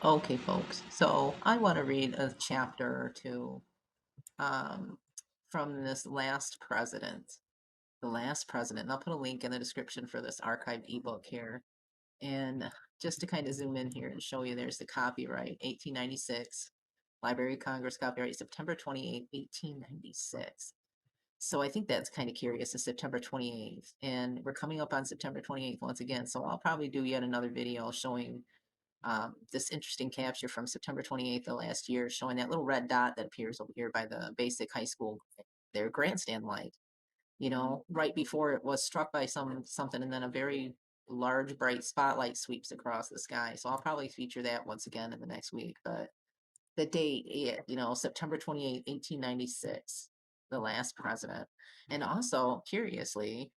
Okay, folks. So I want to read a chapter or two um, from this last president. The last president. And I'll put a link in the description for this archived ebook here. And just to kind of zoom in here and show you, there's the copyright, 1896. Library of Congress copyright, September 28th, 1896. So I think that's kind of curious, is September 28th. And we're coming up on September 28th once again. So I'll probably do yet another video showing this interesting capture from September 28th of last year, showing that little red dot that appears over here by the basic high school, their grandstand light, right before it was struck by something, and then a very large bright spotlight sweeps across the sky. So I'll probably feature that once again in the next week. But the date, September 28th, 1896, the last president. And also, curiously,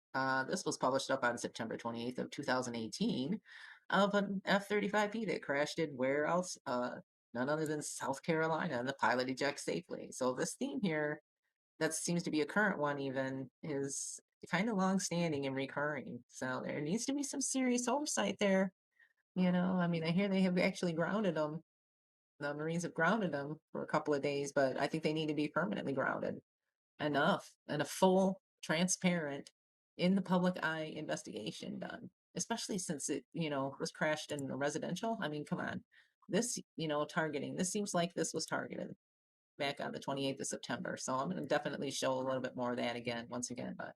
this was published up on September 28th of 2018 of an F-35B that crashed in where else? None other than South Carolina, and the pilot ejects safely. So this theme here, that seems to be a current one even, is kind of long-standing and recurring. So there needs to be some serious oversight there. I mean, I hear they have actually grounded them. The Marines have grounded them for a couple of days, but I think they need to be permanently grounded. Enough. And a full, transparent, in the public eye investigation done. Especially since it was crashed in a residential. I mean, come on. Targeting, this seems like this was targeted back on the 28th of September. So I'm going to definitely show a little bit more of that again, once again. But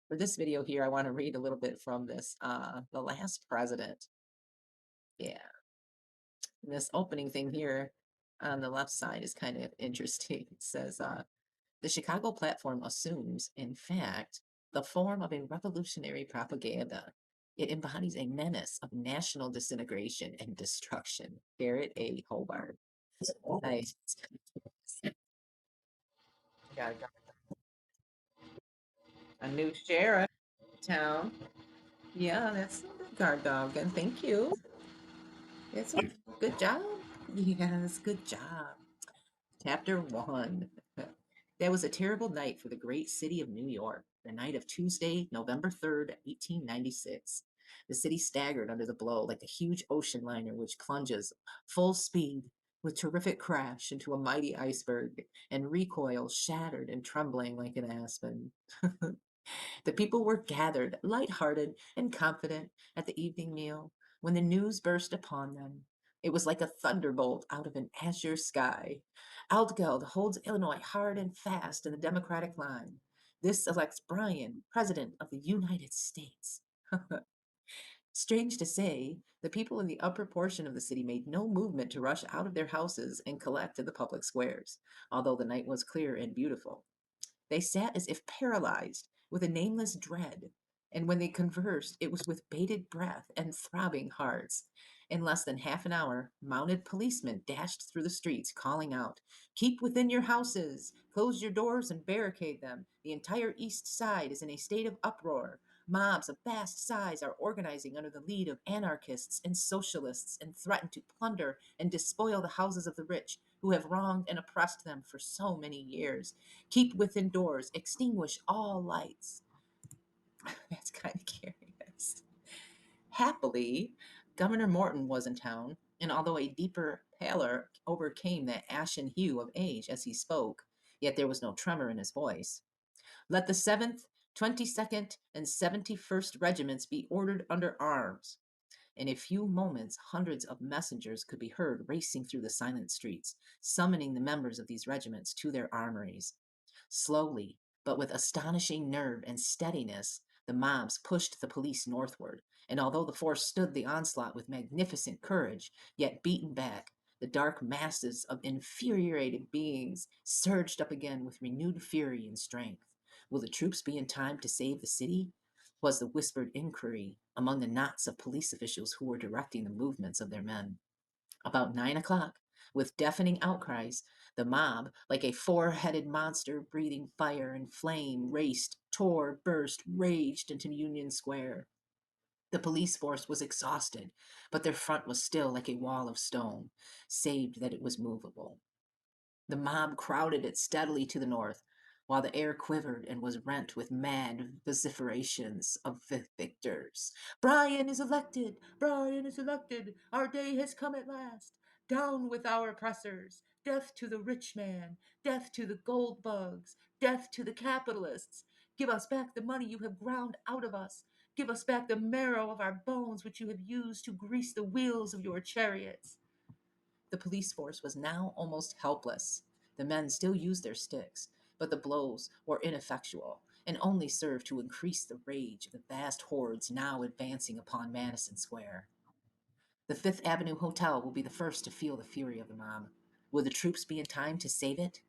for this video here, I want to read a little bit from this, the last president. Yeah. This opening thing here on the left side is kind of interesting. It says, the Chicago platform assumes, in fact, the form of a revolutionary propaganda. It embodies a menace of national disintegration and destruction. Garrett A. Hobart. Nice. Got a new sheriff in town. Yeah, that's a good guard dog. And thank you. It's a good job. Yes, good job. Chapter 1. There was a terrible night for the great city of New York, the night of Tuesday, November 3rd, 1896. The city staggered under the blow like a huge ocean liner which plunges full speed with terrific crash into a mighty iceberg and recoils shattered and trembling like an aspen. The people were gathered, light-hearted and confident, at the evening meal, when the news burst upon them. It was like a thunderbolt out of an azure sky. Altgeld holds Illinois hard and fast in the Democratic line. This elects Bryan President of the United States. Strange to say, the people in the upper portion of the city made no movement to rush out of their houses and collect in the public squares, although the night was clear and beautiful. They sat as if paralyzed with a nameless dread, and when they conversed, it was with bated breath and throbbing hearts. In less than half an hour, mounted policemen dashed through the streets, calling out, "Keep within your houses! Close your doors and barricade them! The entire East Side is in a state of uproar. Mobs of vast size are organizing under the lead of anarchists and socialists and threaten to plunder and despoil the houses of the rich who have wronged and oppressed them for so many years. Keep within doors, extinguish all lights." That's kind of curious. Happily, Governor Morton was in town, and although a deeper pallor overcame that ashen hue of age as he spoke, yet there was no tremor in his voice. "Let the 7th, 22nd, and 71st regiments be ordered under arms." In a few moments, hundreds of messengers could be heard racing through the silent streets, summoning the members of these regiments to their armories. Slowly, but with astonishing nerve and steadiness, the mobs pushed the police northward, and although the force stood the onslaught with magnificent courage, yet beaten back, the dark masses of infuriated beings surged up again with renewed fury and strength. Will the troops be in time to save the city? Was the whispered inquiry among the knots of police officials who were directing the movements of their men. About 9 o'clock, with deafening outcries, the mob, like a four-headed monster breathing fire and flame, raced, tore, burst, raged into Union Square. The police force was exhausted, but their front was still like a wall of stone, saved that it was movable. The mob crowded it steadily to the north, while the air quivered and was rent with mad vociferations of the victors. "Bryan is elected! Bryan is elected! Our day has come at last! Down with our oppressors! Death to the rich man! Death to the gold bugs! Death to the capitalists! Give us back the money you have ground out of us! Give us back the marrow of our bones which you have used to grease the wheels of your chariots! The police force was now almost helpless. The men still used their sticks, but the blows were ineffectual and only served to increase the rage of the vast hordes now advancing upon Madison Square. The Fifth Avenue Hotel will be the first to feel the fury of the mob. Will the troops be in time to save it?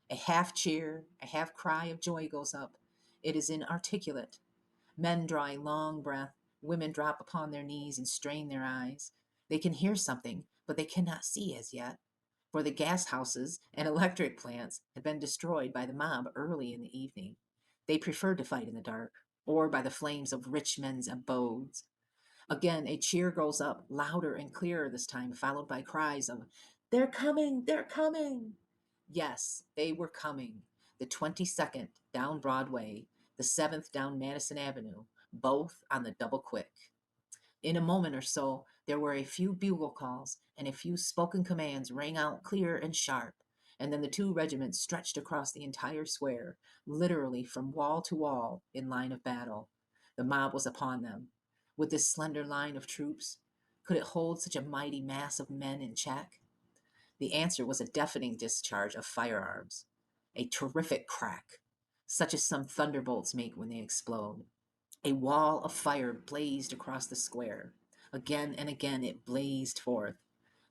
A half cheer, a half cry of joy goes up. It is inarticulate. Men draw a long breath. Women drop upon their knees and strain their eyes. They can hear something, but they cannot see as yet, for the gas houses and electric plants had been destroyed by the mob early in the evening. They preferred to fight in the dark, or by the flames of rich men's abodes. Again, a cheer goes up, louder and clearer this time, followed by cries of, "They're coming! They're coming!" Yes, they were coming. The 22nd down Broadway, the 7th down Madison Avenue, both on the double quick. In a moment or so, there were a few bugle calls, and a few spoken commands rang out clear and sharp, and then the two regiments stretched across the entire square, literally from wall to wall, in line of battle. The mob was upon them. Would this slender line of troops, could it hold such a mighty mass of men in check? The answer was a deafening discharge of firearms, a terrific crack, such as some thunderbolts make when they explode. A wall of fire blazed across the square. Again and again it blazed forth.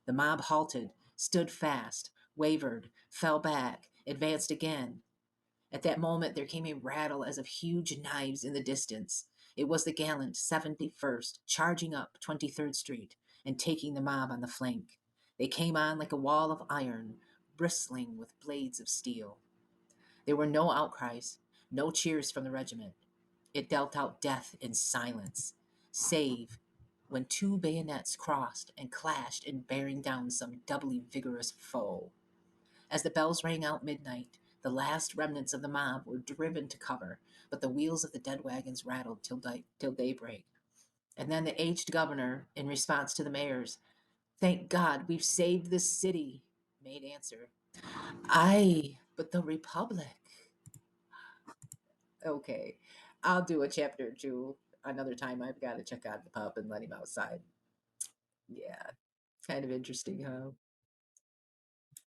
The mob halted, stood fast, wavered, fell back, advanced again. At that moment there came a rattle as of huge knives in the distance. It was the gallant 71st charging up 23rd Street and taking the mob on the flank. They came on like a wall of iron, bristling with blades of steel. There were no outcries, no cheers from the regiment. It dealt out death in silence, save when two bayonets crossed and clashed in bearing down some doubly vigorous foe. As the bells rang out midnight, the last remnants of the mob were driven to cover, but the wheels of the dead wagons rattled till daybreak. And then the aged governor, in response to the mayor's, "Thank God we've saved this city," made answer, "Aye, but the Republic." Okay, I'll do a chapter or two another time. I've got to check out the pup and let him outside. Yeah, kind of interesting, huh?